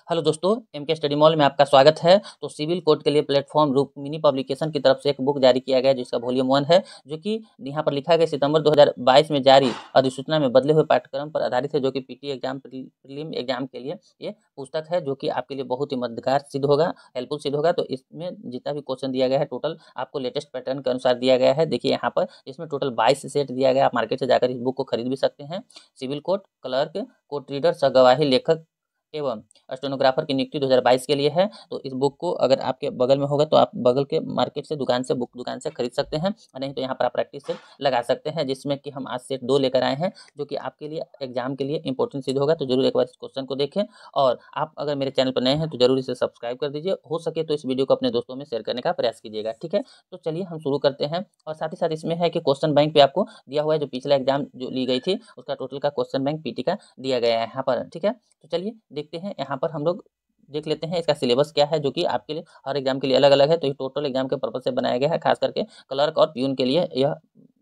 Hello दोस्तों, MK study mall में आपका स्वागत है। तो सिविल कोड के लिए प्लेटफॉर्म रुक्मिणी पब्लिकेशन की तरफ से एक बुक जारी किया गया है जिसका वॉल्यूम 1 है, जो कि यहाँ पर लिखा गया सितंबर 2022 में जारी अधिसूचना में बदले हुए पाठ्यक्रम पर आधारित है, जो कि पीटी एग्जाम प्रीलिम एग्जाम के लिए ये पुस्तक है, जो कि आपके लिए बहुत ही मददगार सिद्ध होगा, हेल्पफुल सिद्ध होगा। तो इसमें जितना भी क्वेश्चन दिया गया है टोटल आपको लेटेस्ट पैटर्न के अनुसार दिया गया है। देखिए यहाँ पर इसमें टोटल 22 सेट दिया गया। आप मार्केट से जाकर इस बुक को खरीद भी सकते हैं। Civil code clerk, court reader, सहगवाही लेखक एवं स्टेनोग्राफर की नियुक्ति 2022 के लिए है। तो इस बुक को अगर आपके बगल में होगा तो आप बगल के मार्केट से बुक दुकान से खरीद सकते हैं, और नहीं तो यहाँ पर आप प्रैक्टिस सेट लगा सकते हैं, जिसमें कि हम आज सेट 2 लेकर आए हैं, जो कि आपके लिए एग्जाम के लिए इंपॉर्टेंट सिद्ध होगा। तो जरूर एक बार इस क्वेश्चन को देखें, और आप अगर मेरे चैनल पर नए हैं तो जरूर इसे सब्सक्राइब कर दीजिए। हो सके तो इस वीडियो को अपने दोस्तों में शेयर करने का प्रयास कीजिएगा, ठीक है। तो चलिए हम शुरू करते हैं। और साथ ही साथ इसमें है कि क्वेश्चन बैंक पे आपको दिया हुआ है, जो पिछला एग्जाम जो ली गई थी उसका टोटल का क्वेश्चन बैंक पीटी का दिया गया है यहाँ पर, ठीक है। तो चलिए देखते हैं, यहाँ पर हम लोग देख लेते हैं इसका सिलेबस क्या है, जो कि आपके लिए हर एग्जाम के लिए अलग अलग है। तो ये टोटल एग्जाम के पर्पज से बनाया गया है, खास करके क्लर्क और प्यून के लिए यह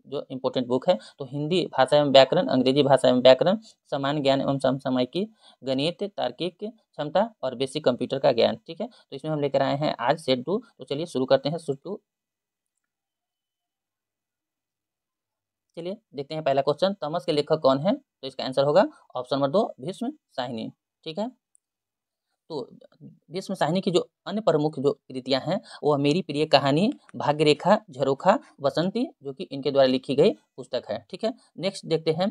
जो इम्पोर्टेंट बुक है। तो हिंदी भाषा एवं व्याकरण, अंग्रेजी भाषा एवं व्याकरण, सामान्य ज्ञान एवं समसामयिकी, गणित, तार्किक क्षमता और बेसिक कंप्यूटर का ज्ञान, ठीक है। तो इसमें हम लेकर आए हैं आज सेट 2। तो चलिए शुरू करते हैं सेट 2। चलिए देखते हैं पहला क्वेश्चन, तमस के लेखक कौन है। तो इसका आंसर होगा ऑप्शन नंबर 2, भीष्म साहिनी, ठीक है। तो भीष्म साहिनी की जो अन्य प्रमुख जो कृतियां हैं वह मेरी प्रिय कहानी, भाग्यरेखा, झरोखा, बसंती, जो कि इनके द्वारा लिखी गई पुस्तक है, ठीक है। नेक्स्ट देखते हैं,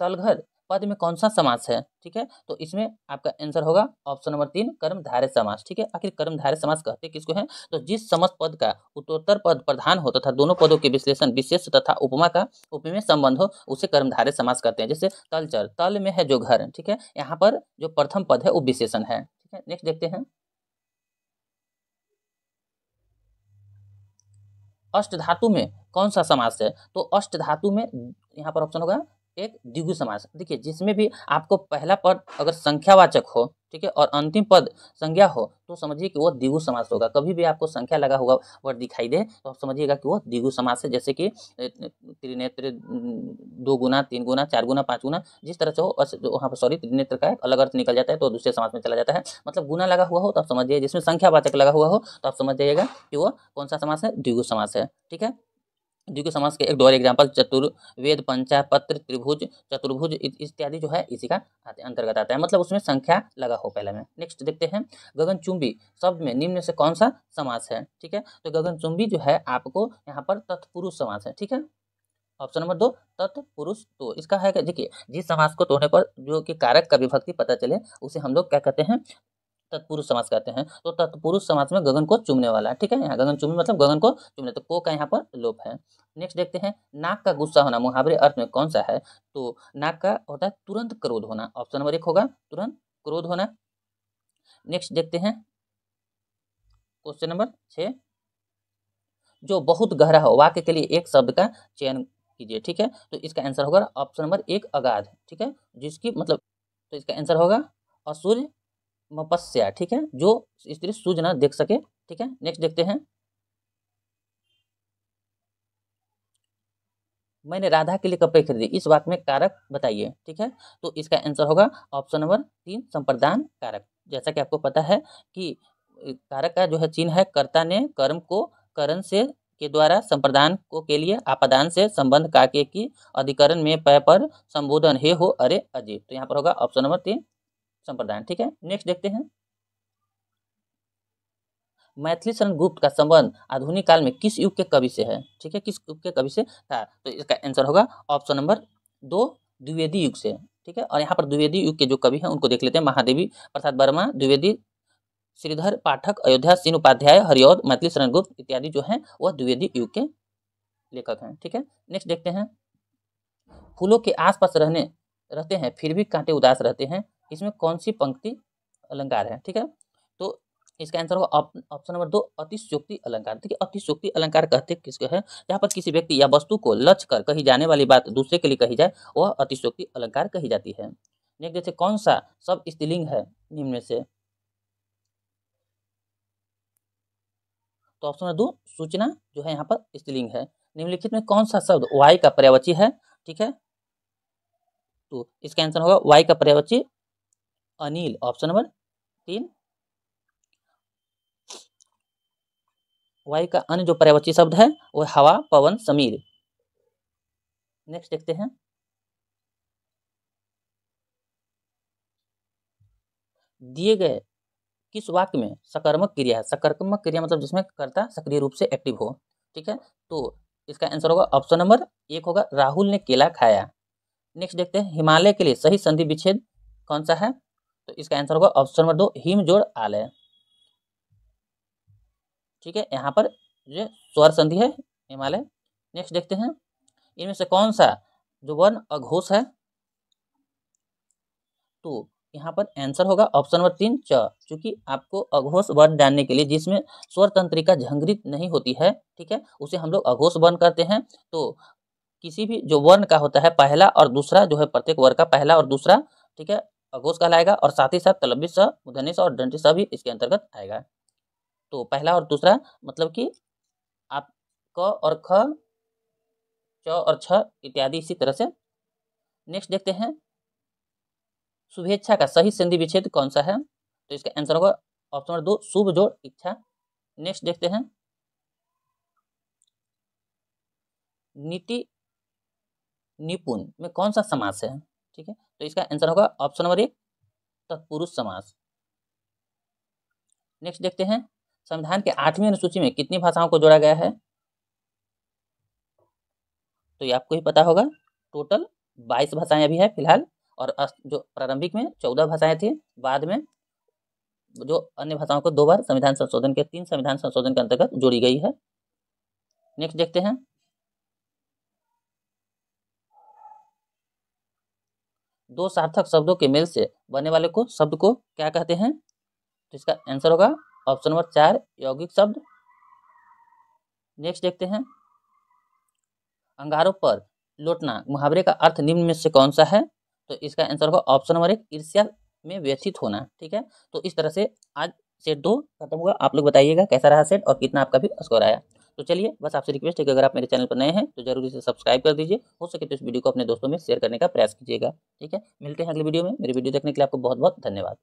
तलघर पद में कौन सा समास है, ठीक है। तो इसमें आपका आंसर होगा ऑप्शन नंबर 3, कर्मधारय समास, ठीक है। आखिर कर्मधारय समास कहते किसको है। तो जिस समस्त पद का उत्तरोत्तर पद प्रधान हो तथा दोनों पदों के विश्लेषण, विशेष तथा उपमा का उपमेय संबंध हो, उसे कर्मधारय समास कहते हैं। जैसे तलचर, तल में है जो घर, ठीक है, यहाँ पर जो प्रथम पद है वो विशेषण है, ठीक है। नेक्स्ट देखते हैं, अष्ट धातु में कौन सा समास है। तो अष्ट धातु में यहाँ पर ऑप्शन होगा एक द्विगु समास। देखिए जिसमें भी आपको पहला पद अगर संख्यावाचक हो, ठीक है, और अंतिम पद संज्ञा हो, तो समझिए कि वो द्विगु समास होगा। कभी भी आपको संख्या लगा हुआ वर्ड दिखाई दे तो आप समझिएगा कि वो द्विगु समास है। जैसे कि त्रिनेत्र, 2 गुना, 3 गुना, 4 गुना, 5 गुना, जिस तरह से हो वहाँ पर सॉरी त्रिनेत्र का एक अलग अर्थ निकल जाता है तो दूसरे समास में चला जाता है। मतलब गुना लगा हुआ हो तो आप समझ जाइए, जिसमें संख्यावाचक लगा हुआ हो तो आप समझ जाइएगा कि वो कौन सा समास है, द्विगु समास है, ठीक है। द्विगु समास के एक दो और एग्जाम्पल, चतुर्वेद, पंचापत्र, त्रिभुज, चतुर्भुज इत्यादि जो है इसी का अंतर्गत आता है, मतलब उसमें संख्या लगा हो पहले में। नेक्स्ट देखते हैं, गगनचुंबी शब्द में निम्न से कौन सा समास है, ठीक है। तो गगनचुंबी जो है आपको यहाँ पर तत्पुरुष समास है, ठीक है। ऑप्शन नंबर 2, तत्पुरुष। तो इसका है कि देखिए जिस समास को तोड़ने पर जो कि कारक का विभक्ति पता चले उसे हम लोग क्या कहते हैं, तत्पुरुष समास कहते हैं। तो तत्पुरुष समास में गगन को चूमने वाला, ठीक है। यहाँ गगन चूमने मतलब गगन को चूमने, तो को का यहाँ पर लोप है। नेक्स्ट देखते हैं, नाक का गुस्सा होना मुहावरे अर्थ में कौन सा है। तो नाक का होता है तुरंत क्रोध होना, ऑप्शन नंबर 1 होगा तुरंत क्रोध होना। नेक्स्ट देखते हैं क्वेश्चन नंबर 6, जो बहुत गहरा हो वाक्य के लिए एक शब्द का चयन कीजिए, ठीक है। तो इसका आंसर होगा ऑप्शन नंबर 1, अगाध, ठीक है, जिसकी मतलब, तो इसका आंसर होगा असुर मपस्या, ठीक है, जो स्त्री सूझ ना देख सके, ठीक है। नेक्स्ट देखते हैं, मैंने राधा के लिए कपड़े खरीदे, इस वाक्य में कारक बताइए, ठीक है। तो इसका आंसर होगा ऑप्शन नंबर 3, संप्रदान कारक। जैसा कि आपको पता है कि कारक का जो है चिन्ह है, कर्ता ने कर्म को करण से के द्वारा संप्रदान को के लिए आपादान से संबंध काके की अधिकरण में पै पर संबोधन हे हो अरे अजय। तो यहाँ पर होगा ऑप्शन नंबर 3, संप्रदान, ठीक है। नेक्स्ट देखते हैं, मैथिली शरण गुप्त का संबंध आधुनिक काल में किस युग के कवि से है, ठीक है, किस युग के कवि से था। तो इसका आंसर होगा ऑप्शन नंबर 2, द्विवेदी युग से, ठीक है। और यहाँ पर द्विवेदी युग के जो कवि हैं उनको देख लेते हैं, महादेवी प्रसाद वर्मा द्विवेदी, श्रीधर पाठक, अयोध्या सिंह उपाध्याय, हरिऔध, मैथिली शरण गुप्त इत्यादि जो हैं वह द्विवेदी युग के लेखक हैं, ठीक है। नेक्स्ट देखते हैं, फूलों के आसपास रहते हैं फिर भी कांटे उदास रहते हैं, इसमें कौन सी पंक्ति अलंकार है, ठीक है। तो इसका आंसर होगा ऑप्शन नंबर 2, अतिशयोक्ति अलंकार। देखिए अतिशयोक्ति अलंकार कहते किसको है, जहाँ पर किसी व्यक्ति या वस्तु को लक्ष्य कर कही जाने वाली बात दूसरे के लिए कही जाए वह अतिशयोक्ति अलंकार कही जाती है। नेक्स्ट जैसे कौन सा सब स्त्रीलिंग है निम्न में से। तो ऑप्शन नंबर 2, सूचना जो है यहाँ पर स्त्रीलिंग है। निम्नलिखित में कौन सा शब्द वाई का पर्यायवाची है, ठीक है। तो इसका आंसर होगा वाई का पर्यायवाची अनिल, ऑप्शन नंबर 3। वायु का अन्य जो पर्यायवाची शब्द है वो हवा, पवन, समीर। नेक्स्ट देखते हैं, दिए गए किस वाक्य में सकर्मक क्रिया है। सकर्मक क्रिया मतलब जिसमें कर्ता सक्रिय रूप से एक्टिव हो, ठीक है। तो इसका आंसर होगा ऑप्शन नंबर 1 होगा, राहुल ने केला खाया। नेक्स्ट देखते हैं, हिमालय के लिए सही संधि विच्छेद कौन सा है। तो इसका आंसर होगा ऑप्शन नंबर 2, हिम जोड़ आलय। ठीक है, यहाँ पर जो स्वर संधि है हिमालय। नेक्स्ट देखते हैं, इनमें से कौन सा जो वर्ण अघोष है। तो यहाँ पर आंसर होगा ऑप्शन नंबर 3, च। क्योंकि आपको अघोष वर्ण जानने के लिए जिसमें स्वर तंत्रिका झंकृत नहीं होती है, ठीक है, उसे हम लोग अघोष वर्ण कहते हैं। तो किसी भी जो वर्ण का होता है पहला और दूसरा जो है, प्रत्येक वर्ण का पहला और दूसरा, ठीक है, अघोष कहलाएगा। और साथ ही साथ तलव्य स, मूर्धन्य स और दंडी स भी इसके अंतर्गत आएगा। तो पहला और दूसरा मतलब कि आप क और ख, च और छ इत्यादि इसी तरह से। नेक्स्ट देखते हैं, शुभेच्छा का सही संधि विच्छेद कौन सा है। तो इसका आंसर होगा ऑप्शन नंबर 2, शुभ जोड़ इच्छा। नेक्स्ट देखते हैं, नीति निपुण में कौन सा समास है। ठीक है, तो इसका आंसर होगा ऑप्शन नंबर 1, तत्पुरुष समास। नेक्स्ट देखते हैं, संविधान के 8वीं अनुसूची में कितनी भाषाओं को जोड़ा गया है। तो ये आपको ही पता होगा, टोटल 22 भाषाएं अभी है फिलहाल। और जो प्रारंभिक में 14 भाषाएं थी, बाद में जो अन्य भाषाओं को 2 बार संविधान संशोधन के 3 संविधान संशोधन के अंतर्गत जोड़ी गई है। नेक्स्ट देखते हैं, दो सार्थक शब्दों के मेल से बनने वाले को शब्द को क्या कहते हैं। तो इसका आंसर होगा ऑप्शन नंबर 4, यौगिक शब्द। नेक्स्ट देखते हैं, अंगारों पर लौटना मुहावरे का अर्थ निम्न में से कौन सा है। तो इसका आंसर होगा ऑप्शन नंबर 1, ईर्ष्या में व्यथित होना। ठीक है, तो इस तरह से आज सेट 2 खत्म हुआ। आप लोग बताइएगा कैसा रहा सेट और कितना आपका भी स्कोर आया। तो चलिए, बस आपसे रिक्वेस्ट है कि अगर आप मेरे चैनल पर नए हैं तो जरूर इसे सब्सक्राइब कर दीजिए। हो सके तो इस वीडियो को अपने दोस्तों में शेयर करने का प्रयास कीजिएगा। ठीक है, मिलते हैं अगले वीडियो में। मेरी वीडियो देखने के लिए आपको बहुत बहुत धन्यवाद।